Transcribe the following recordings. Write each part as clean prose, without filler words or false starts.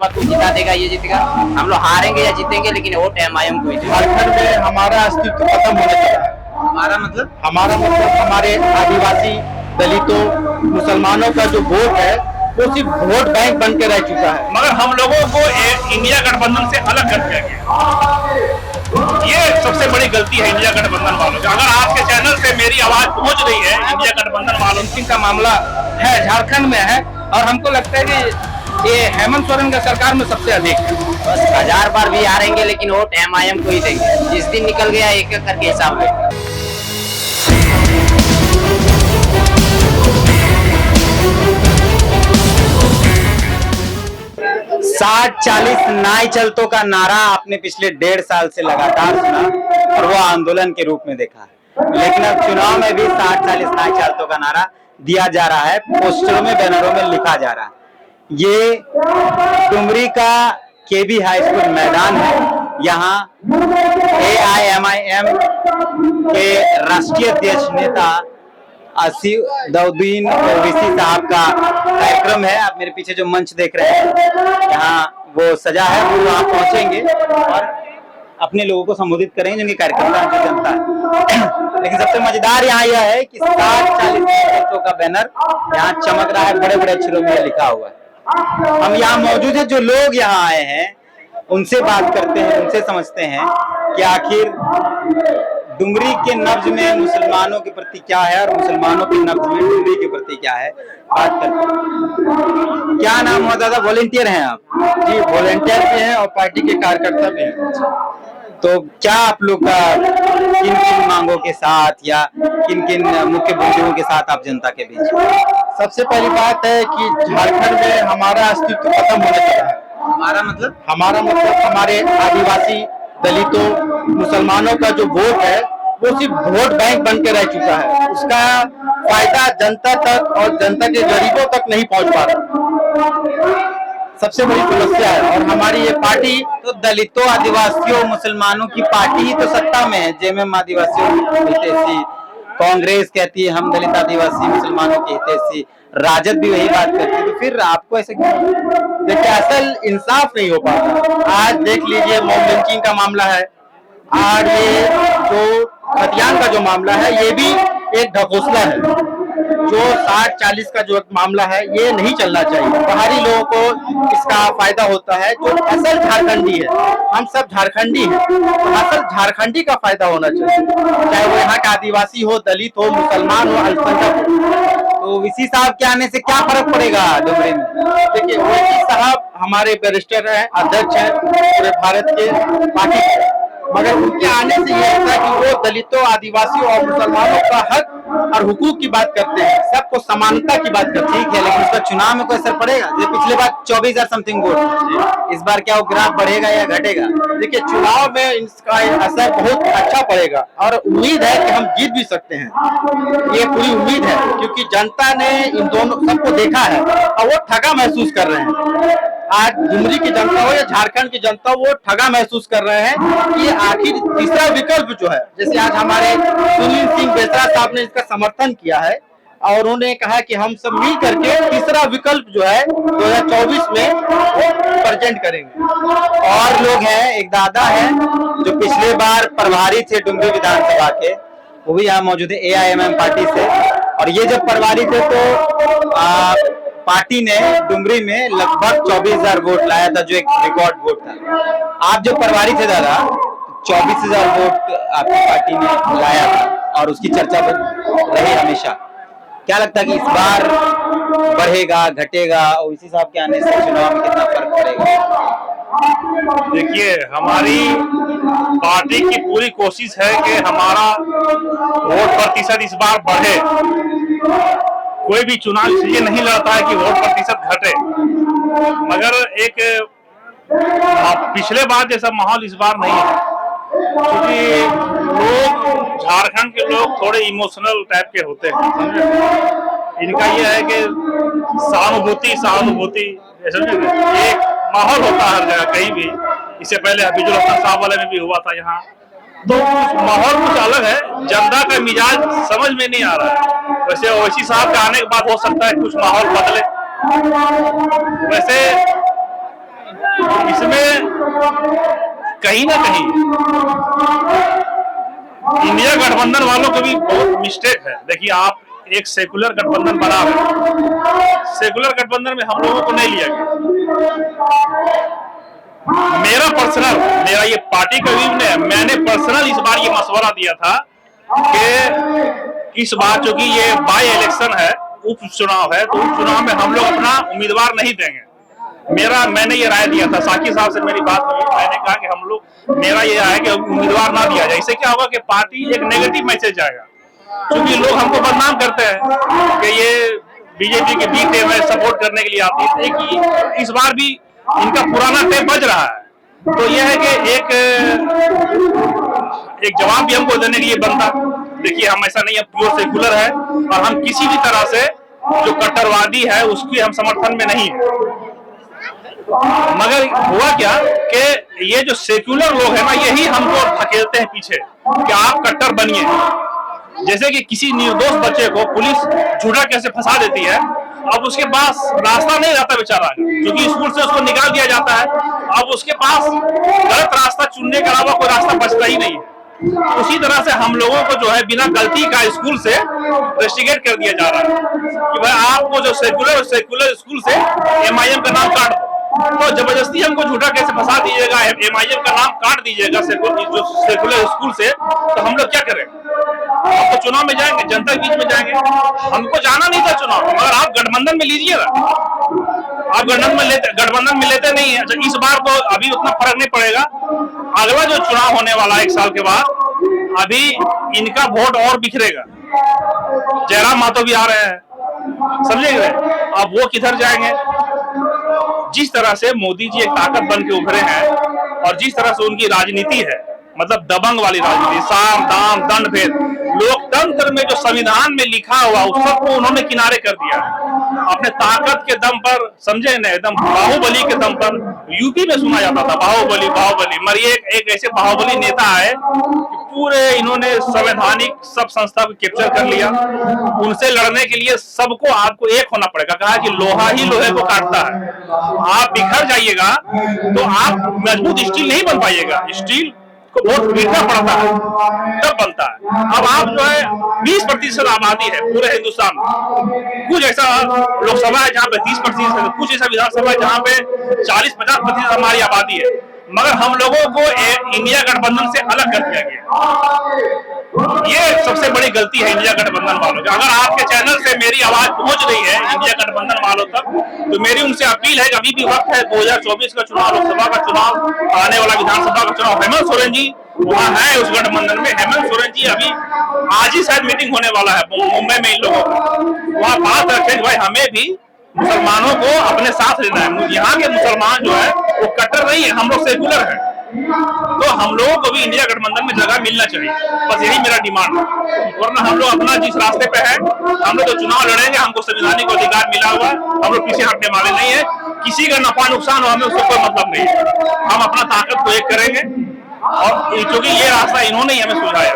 को जिता देगा, ये जीतेगा। हम लोग हारेंगे या जीतेंगे, लेकिन वोट एमआईएम को ही देगा। झारखंड में हमारा अस्तित्व खत्म होने लगा है। हमारा मतलब हमारे आदिवासी, दलितों, मुसलमानों का जो वोट है वो सिर्फ वोट बैंक बन के रह चुका है। मगर हम लोगों को इंडिया गठबंधन से अलग कर दिया गया। ये सबसे बड़ी गलती है इंडिया गठबंधन वालों की। अगर आपके चैनल से मेरी आवाज पहुंच रही है इंडिया गठबंधन वालों का मामला है, झारखंड में है, और हमको लगता है कि ये हेमंत सोरेन का सरकार में सबसे अधिक है। बस 1000 बार भी हारेंगे, लेकिन वोट एमआईएम को ही देंगे। जिस दिन निकल गया एक एक करके हिसाब लेंगे। 60-40 नाई चलतों का नारा आपने पिछले 1.5 साल से लगातार सुना और वो आंदोलन के रूप में देखा, लेकिन अब चुनाव में भी 60-40 नाई चलतों का नारा दिया जा रहा है, पोस्टरों में, बैनरों में लिखा जा रहा है। ये डुमरी का केबी हाई स्कूल मैदान है। यहाँ AIMIM के राष्ट्रीय अध्यक्ष नेता असीउद्दीन ओवैसी साहब का कार्यक्रम है। आप मेरे पीछे जो मंच देख रहे हैं, यहाँ वो सजा है, वो वहाँ पहुंचेंगे और अपने लोगों को संबोधित करेंगे, जिनके कार्यक्रम का जो जनता है। लेकिन सबसे मजेदार यहाँ यह है कि 60-40 नेतृत्व का बैनर यहाँ चमक रहा है, बड़े बड़े अक्षरों में लिखा हुआ है। हम यहाँ मौजूद है, जो लोग यहाँ आए हैं उनसे बात करते हैं, उनसे समझते हैं कि आखिर डुमरी के नब्ज में मुसलमानों के प्रति क्या है और मुसलमानों के नब्ज में डुमरी के प्रति क्या है, बात करते हैं। क्या नाम हुआ दादा? वॉलेंटियर हैं आप? जी, वॉलेंटियर भी हैं और पार्टी के कार्यकर्ता भी हैं। तो क्या आप लोग किन किन मांगों के साथ या किन किन मुख्य बिंदुओं के साथ आप जनता के बीच? सबसे पहली बात है कि झारखंड में हमारा अस्तित्व खत्म होने लगा है। हमारा मतलब हमारे आदिवासी, दलितों, मुसलमानों का जो वोट है वो सिर्फ वोट बैंक बन के रह चुका है। उसका फायदा जनता तक और जनता के गरीबों तक नहीं पहुंच पा रहा। सबसे बड़ी समस्या है। और हमारी ये पार्टी तो दलितों, आदिवासियों, मुसलमानों की पार्टी ही तो सत्ता में है। जेएमएम आदिवासियों की हितैषी, कांग्रेस कहती है हम दलित, आदिवासी, मुसलमानों की हितैषी, राजद भी वही बात करती है। तो फिर आपको ऐसे क्यों? देखिए, असल इंसाफ नहीं हो पाता। आज देख लीजिए मॉब लिंचिंग का मामला है, और ये जो खतियान का जो मामला है ये भी एक ढकोसला है। जो 60-40 का जो मामला है ये नहीं चलना चाहिए। बाहरी लोगों को इसका फायदा होता है, जो असल झारखंडी है। हम सब झारखंडी हैं, तो असल झारखंडी का फायदा होना चाहिए, चाहे वो यहाँ का आदिवासी हो, दलित हो, मुसलमान हो, अल्पसंख्यक हो। तो ओवैसी साहब के आने से क्या फर्क पड़ेगा डुमरी में? देखिए, ओवैसी साहब हमारे बैरिस्टर हैं, अध्यक्ष हैं पूरे भारत के पार्टी के, मगर उनके आने से ये होता है कि वो दलितों, आदिवासियों और मुसलमानों का हक और हुकूक की बात करते हैं, सबको समानता की बात करते हैं। ठीक है, लेकिन उसका चुनाव में कोई असर पड़ेगा? जैसे पिछले बार 24,000 समथिंग वोट, इस बार क्या वो ग्राफ बढ़ेगा या घटेगा? देखिए, चुनाव में इसका असर बहुत अच्छा पड़ेगा और उम्मीद है कि हम जीत भी सकते हैं। ये पूरी उम्मीद है, क्योंकि जनता ने इन दोनों सबको देखा है और वो ठगा महसूस कर रहे हैं। आज डुमरी की जनता हो या झारखंड की जनता, वो ठगा महसूस कर रहे हैं कि आखिर तीसरा विकल्प जो है, जैसे आज हमारे सुनील सिंह बेसरा साहब ने इसका समर्थन किया है और उन्होंने कहा कि हम सब मिल करके तीसरा विकल्प जो है 2024 में वो प्रेजेंट करेंगे। और लोग हैं, एक दादा है जो पिछले बार प्रभारी थे डुमरी विधानसभा के, वो भी यहाँ मौजूद है AIMIM पार्टी से। और ये जब प्रभारी थे तो पार्टी ने डुमरी में लगभग 24,000 वोट लाया था, जो एक रिकॉर्ड वोट था। आप जो प्रभारी थे दादा, 24,000 वोट आपकी पार्टी ने लाया था और उसकी चर्चा रही हमेशा। क्या लगता है कि इस बार बढ़ेगा, घटेगा? ओवैसी साहब के आने से चुनाव में कितना फर्क पड़ेगा? देखिए, हमारी पार्टी की पूरी कोशिश है कि हमारा वोट प्रतिशत इस बार बढ़े। कोई भी चुनाव इसलिए नहीं लड़ता है कि वोट प्रतिशत घटे, मगर एक पिछले बार जैसा माहौल इस बार नहीं है, क्योंकि लोग, झारखंड के लोग थोड़े इमोशनल टाइप के होते हैं, समझे? इनका ये है कि सहानुभूति एक माहौल होता है हर जगह, कहीं भी। इससे पहले हफीजुल हसन साहब वाले में भी हुआ था यहाँ, तो माहौल कुछ अलग है। जनता का मिजाज समझ में नहीं आ रहा है। वैसे ओवैसी साहब के आने के बाद हो सकता है कुछ माहौल बदले। वैसे कहीं ना कहीं इंडिया गठबंधन वालों को भी बहुत मिस्टेक है। देखिए, आप एक सेकुलर गठबंधन बना रहे, सेकुलर गठबंधन में हम लोगों को नहीं लिया गया। मेरा ये पार्टी का व्यू नहीं है, मैंने पर्सनल इस बार ये मशवरा दिया था कि इस बार चूंकि ये बाई इलेक्शन है, उपचुनाव है, तो उपचुनाव में हम लोग अपना उम्मीदवार नहीं देंगे। मैंने ये राय दिया था, साकी साहब से मेरी बात हुई, मैंने कहा कि हम लोग, मेरा ये राय है कि उम्मीदवार ना दिया जाए। इससे क्या होगा कि पार्टी एक नेगेटिव मैसेज आएगा, क्योंकि लोग हमको बदनाम करते हैं कि ये बीजेपी के बी टीम है, सपोर्ट करने के लिए आती है। कि इस बार भी इनका पुराना टेप बज रहा है, तो यह है कि एक जवाब भी हमको देने के लिए बनता। देखिए, हम ऐसा नहीं है, प्योर सेकुलर है और हम किसी भी तरह से जो कट्टरवादी है उसके हम समर्थन में नहीं है। मगर हुआ क्या कि ये जो सेक्युलर लोग हैं ना, यही हमको धकेलते हैं पीछे कि आप कट्टर बनिए। जैसे कि किसी निर्दोष बच्चे को पुलिस झूठा कैसे फंसा देती है, अब उसके पास रास्ता नहीं रहता बेचारा, क्योंकि स्कूल से उसको निकाल दिया जाता है। अब उसके पास गलत रास्ता चुनने के अलावा कोई रास्ता बचता ही नहीं है। उसी तरह से हम लोगों को जो है बिना गलती का स्कूल से रेस्ट्रिकेट कर दिया जा रहा है कि भाई आपको जो सेकुलर स्कूल से MIM का नाम काट दो, तो जबरदस्ती हमको झूठा कैसे फंसा दीजिएगा, MIM का नाम काट दीजिएगा जो सेकुलर स्कूल से, तो हम लोग क्या करें? आप तो चुनाव में जाएंगे, जनता के बीच में जाएंगे, हमको जाना नहीं था चुनाव, मगर आप गठबंधन में लीजिएगा। आप गठबंधन में लेते नहीं है। अच्छा, इस बार तो अभी उतना फर्क नहीं पड़ेगा, अगला जो चुनाव होने वाला है 1 साल के बाद, अभी इनका वोट और बिखरेगा। जयराम मातो भी आ रहे हैं, समझेंगे? अब वो किधर जाएंगे? जिस तरह से मोदी जी एक ताकत बन के उभरे हैं और जिस तरह से उनकी राजनीति है, मतलब दबंग वाली राजनीति, साम दाम दंड भेद, लोकतंत्र में जो संविधान में लिखा हुआ उस सबको उन्होंने किनारे कर दिया अपने ताकत के दम पर, समझे न, एकदम बाहुबली के दम पर। यूपी में सुना जाता था बाहुबली बाहुबली, मगर एक ऐसे बाहुबली नेता है कि पूरे इन्होंने संवैधानिक सब संस्था को कैप्चर कर लिया। उनसे लड़ने के लिए सबको आपको एक होना पड़ेगा। कहा कि लोहा ही लोहे को काटता है, आप बिखर जाइएगा तो आप मजबूत स्टील नहीं बन पाइएगा, स्टील को बहुत पीटना पड़ता है तब बनता है। अब आप जो है 20% आबादी है पूरे हिंदुस्तान में, कुछ ऐसा लोकसभा है जहाँ पे 30% है, कुछ ऐसा विधानसभा है जहाँ पे 40-50% हमारी आबादी है, मगर हम लोगों को इंडिया गठबंधन से अलग कर दिया गया। ये सबसे बड़ी गलती है इंडिया गठबंधन वालों की। अगर आपके चैनल से मेरी आवाज पहुंच रही है इंडिया गठबंधन वालों तक, तो मेरी उनसे अपील है कि अभी भी वक्त है, 2024 का चुनाव, लोकसभा का चुनाव, आने वाला विधानसभा का चुनाव, हेमंत सोरेन जी वहाँ है उस गठबंधन में। हेमंत सोरेन जी अभी आज ही शायद मीटिंग होने वाला है मुंबई में इन लोगों का, वहाँ बात रखें भाई हमें भी मुसलमानों को अपने साथ लेना है। यहाँ के मुसलमान जो है वो कट्टर नहीं है, हम लोग सेकुलर है, तो हम लोगों को भी इंडिया गठबंधन में जगह मिलना चाहिए। बस यही मेरा डिमांड है, वरना हम लोग अपना जिस रास्ते पे है, हम लोग तो चुनाव लड़ेंगे, हमको संवैधानिक अधिकार मिला हुआ है, हम लोग किसी हटने वाले नहीं है। किसी का नफा नुकसान हो हमें उससे कोई मतलब नहीं है, हम अपना ताकत को एक करेंगे, और क्योंकि ये रास्ता इन्होंने ही हमें सुझाया।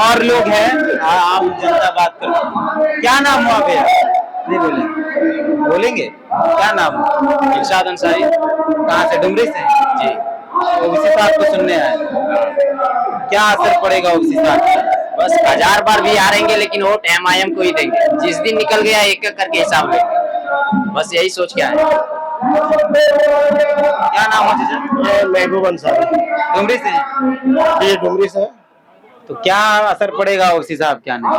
और लोग हैं, आम जनता बात कर, क्या नाम हुआ भैया? नहीं बोलेंगे क्या नाम? इरशाद अंसारी। कहाँ से? डुमरी से जी। ओबीसी साहब को सुनने आए, क्या असर पड़ेगा ओबीसी साहब का? बस 1000 बार भी हारेंगे लेकिन वोट MIM को ही देंगे। जिस दिन निकल गया एक एक करके हिसाब लेंगे, बस यही सोच के आए। क्या नाम है चाचा? महबूब अंसारी। डुमरी से? जी, डुमरी से। तो क्या असर पड़ेगा ओबीसी साहब क्या नहीं?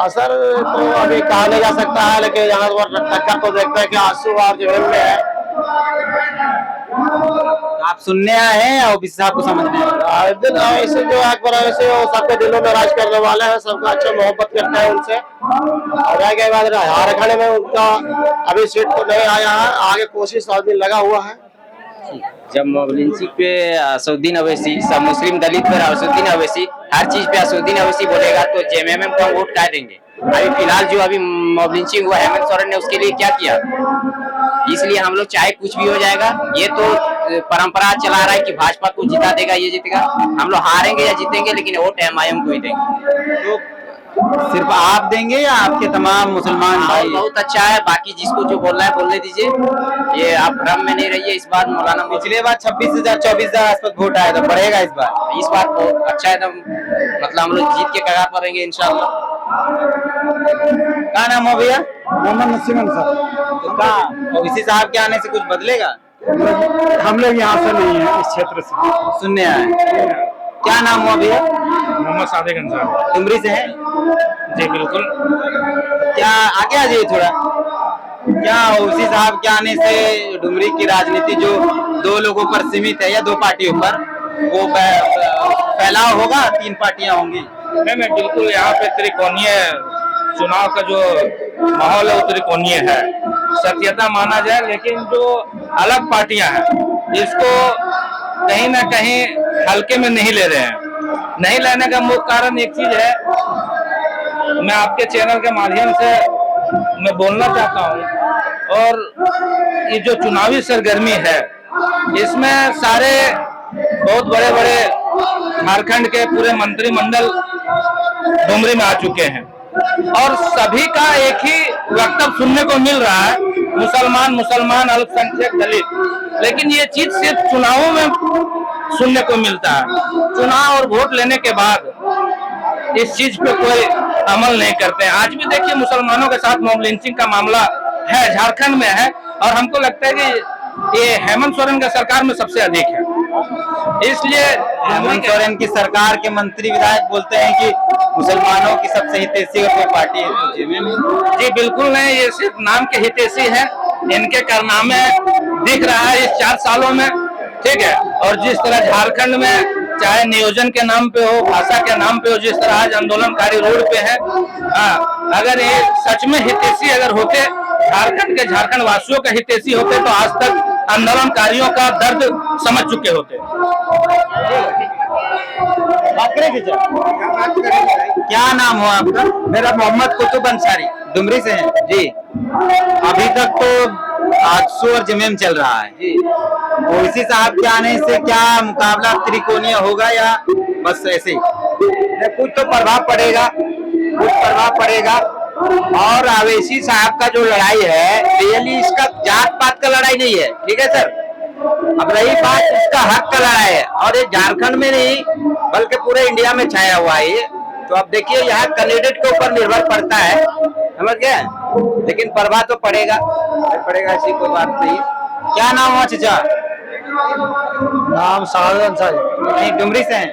असर तो अभी कहा नहीं जा सकता है, लेकिन यहाँ टक्कर तो देखते हैं कि आंसू और जेल में है। आप सुनने आए हैं या ओबीसी साहब को समझने आए? दिन ऐसे जो अकबर ऐसे वो सबके दिलों में राज करने वाले हैं, सबका अच्छा मोहब्बत करते हैं उनसे। और आगे बाद झारखंड में उनका अभी सीट तो नहीं आया है, आगे कोशिश आदमी लगा हुआ है। जब मोबिलिंसी पे असुद्दीन अवैसी, सब मुस्लिम दलित पर असुद्दीन अवैसी, हर चीज पे असुद्दीन अवैसी बोलेगा तो JMM को वोट क्या देंगे? अभी फिलहाल जो अभी मोबिलिंसी हुआ हेमंत सोरेन ने उसके लिए क्या किया? इसलिए हम लोग चाहे कुछ भी हो जाएगा, ये तो परंपरा चला रहा है कि भाजपा को जिता देगा, ये जीतेगा। हम लोग हारेंगे या जीतेंगे लेकिन वोट MIM को ही देंगे। तो सिर्फ आप देंगे या आपके तमाम मुसलमान भाई? बहुत अच्छा है, बाकी जिसको जो बोलना है बोलने दीजिए, ये आप भ्रम में नहीं रहिए। इस बार मौलाना पिछले बार 26,000 24,000 आसपास वोट आया था, बढ़ेगा इस बार बहुत अच्छा है, एकदम मतलब हम लोग जीत के कगार पर रहेंगे इंशाल्लाह। क्या नाम हो भैया? मोहम्मद नसीम अंसार। तो कहाँ ओवैसी साहब के आने से कुछ बदलेगा? हम लोग यहाँ से नहीं है, इस क्षेत्र से सुनने आए। क्या नाम हुआ भैया? मोहम्मद सादिक अंसारी। डुमरी से हैं? जी बिल्कुल। क्या आगे आ जाइए थोड़ा। क्या ओवैसी साहब के आने से डुमरी की राजनीति जो दो लोगों पर सीमित है या दो पार्टियों पर, वो फैलाव होगा, 3 पार्टियां होंगी? नहीं बिल्कुल, यहाँ पे त्रिकोणीय चुनाव का जो माहौल है वो त्रिकोणीय है, सत्यता माना जाए। लेकिन जो अलग पार्टियां हैं इसको कहीं ना कहीं हल्के में नहीं ले रहे हैं। नहीं लेने का मुख्य कारण एक चीज है, मैं आपके चैनल के माध्यम से मैं बोलना चाहता हूँ, और ये जो चुनावी सरगर्मी है इसमें सारे बहुत बड़े बड़े झारखंड के पूरे मंत्रिमंडल डुमरी में आ चुके हैं, और सभी का एक ही वक्तव्य सुनने को मिल रहा है, मुसलमान अल्पसंख्यक दलित। लेकिन ये चीज सिर्फ चुनावों में सुनने को मिलता है, चुनाव और वोट लेने के बाद इस चीज पे कोई अमल नहीं करते हैं। आज भी देखिए मुसलमानों के साथ मॉब लिंचिंग का मामला है, झारखंड में है, और हमको लगता है कि ये हेमंत सोरेन का सरकार में सबसे अधिक है। इसलिए हेमंत सोरेन की सरकार के मंत्री विधायक बोलते हैं कि मुसलमानों की सबसे हितैषी कोई पार्टी है तो जी बिल्कुल नहीं, ये सिर्फ नाम के हितैषी है, इनके कारनामे दिख रहा है इस 4 सालों में, ठीक है। और जिस तरह झारखंड में चाहे नियोजन के नाम पे हो, भाषा के नाम पे हो, जिस तरह आज आंदोलनकारी रोड पे है, अगर ये सच में हितैषी अगर होते, झारखंड वासियों के हितैषी होते, तो आज तक आंदोलनकारियों का दर्द समझ चुके होते। बात करें क्या नाम हुआ आपका? मेरा मोहम्मद कुतुब अंसारी। डुमरी से हैं जी। अभी तक तो आजसू और जमीन चल रहा है जी। ओवैसी साहब के आने से क्या मुकाबला त्रिकोणीय होगा या बस ऐसे ही? कुछ तो प्रभाव पड़ेगा, और ओवैसी साहब का जो लड़ाई है रियली इसका जात पात का लड़ाई नहीं है, ठीक है सर। अब रही बात इसका हक का लड़ाई है, और ये झारखंड में नहीं बल्कि पूरे इंडिया में छाया हुआ है ये। तो अब देखिए यहाँ कैंडिडेट के ऊपर निर्भर पड़ता है, समझ गए, लेकिन प्रभाव तो पड़ेगा, ऐसी कोई बात नहीं। क्या नाम हुआ चाचा? नाम सादिक अंसारी। नहीं, डुमरी से हैं?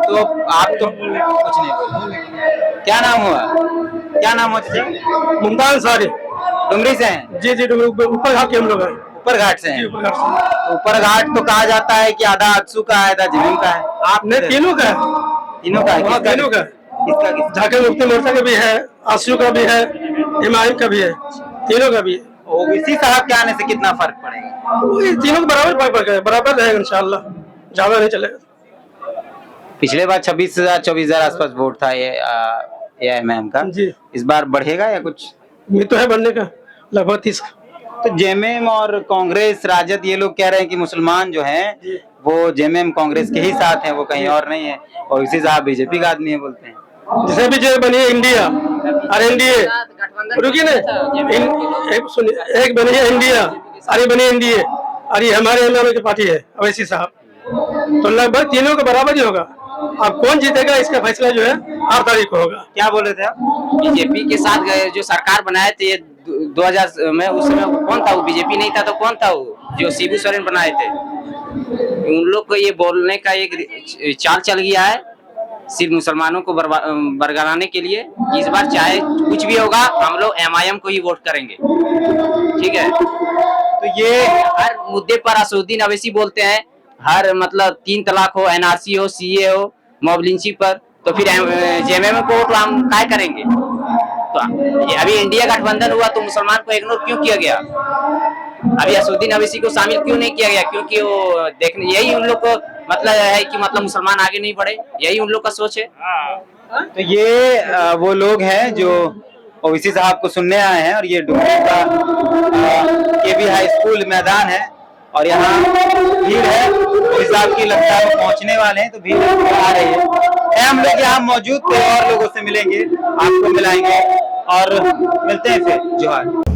तो आप तो कुछ नहीं बोले। क्या नाम हुआ चाचा? मुमताज अंसारी। डुमरी से हैं? जी ऊपर घाट के हम लोग हैं। ऊपर घाट से हैं? ऊपर घाट तो कहा जाता है कि आधा आजसू का है, आधा जमीन का है। आपने तीनों का है? तीनों का है? तीनों का। किसका? झारखंड मुक्ति मोर्चा का भी है, आजसू का भी है, एमआईएम का भी है, तीनों का भी है। ओवैसी साहब के आने से कितना फर्क पड़ेगा? तीनों को बराबर रहेगा इंशाल्लाह, ज्यादा नहीं चलेगा। पिछले बार 26,000 24,000 आसपास वोट था ये एमआईएम का जी। इस बार बढ़ेगा या कुछ? ये तो है बढ़ने का, लगभग 30 का। तो जेएमएम और कांग्रेस राजद ये लोग कह रहे हैं कि मुसलमान जो हैं वो जेएमएम कांग्रेस के ही साथ हैं, वो कहीं और नहीं है, और इसी साहब बीजेपी का आदमी है बोलते हैं। जैसे भी जो बनी है इंडिया और एनडीए, रुकिए ना, एक बनी है इंडिया और ये बनी एनडीए, और ये हमारे एमआईएम की पार्टी है ओवैसी साहब, तो लगभग तीनों का बराबर ही होगा। अब कौन जीतेगा इसका फैसला जो है 8 तारीख को होगा। क्या बोल रहे थे आप? बीजेपी के साथ गए जो सरकार बनाए थे 2000 में, उस समय कौन था? वो बीजेपी नहीं था तो कौन था? वो जो शिबू सोरेन बनाए थे। उन लोग को ये बोलने का एक चाल चल गया है सिर्फ मुसलमानों को बरगलाने के लिए। इस बार चाहे कुछ भी होगा हम लोग एमआईएम को ही वोट करेंगे, ठीक है। तो ये हर मुद्दे पर असदुद्दीन अवैसी बोलते हैं, हर मतलब 3 तलाक हो, एनआरसी हो, सीए हो, मॉब लिंचिंग पर, तो फिर जेएमएम को वोट हम क्या करेंगे? तो अभी इंडिया गठबंधन हुआ तो मुसलमान को इग्नोर क्यों किया गया? अभी असदुद्दीन अवैसी को शामिल क्यों नहीं किया गया? क्योंकि वो देखने, यही उन लोग को मतलब है कि मतलब मुसलमान आगे नहीं बढ़े, यही उन लोग का सोच है। तो ये वो लोग हैं जो ओवैसी साहब को सुनने आए हैं, और ये डुमरी का केबी हाई स्कूल मैदान है, और यहाँ भीड़ है, पुलिस साहब की लगता है वो पहुंचने वाले हैं, तो भीड़ आ रही है। हम लोग यहाँ मौजूद थे और लोगों से मिलेंगे, आपको मिलाएंगे और मिलते हैं फिर। जोहार।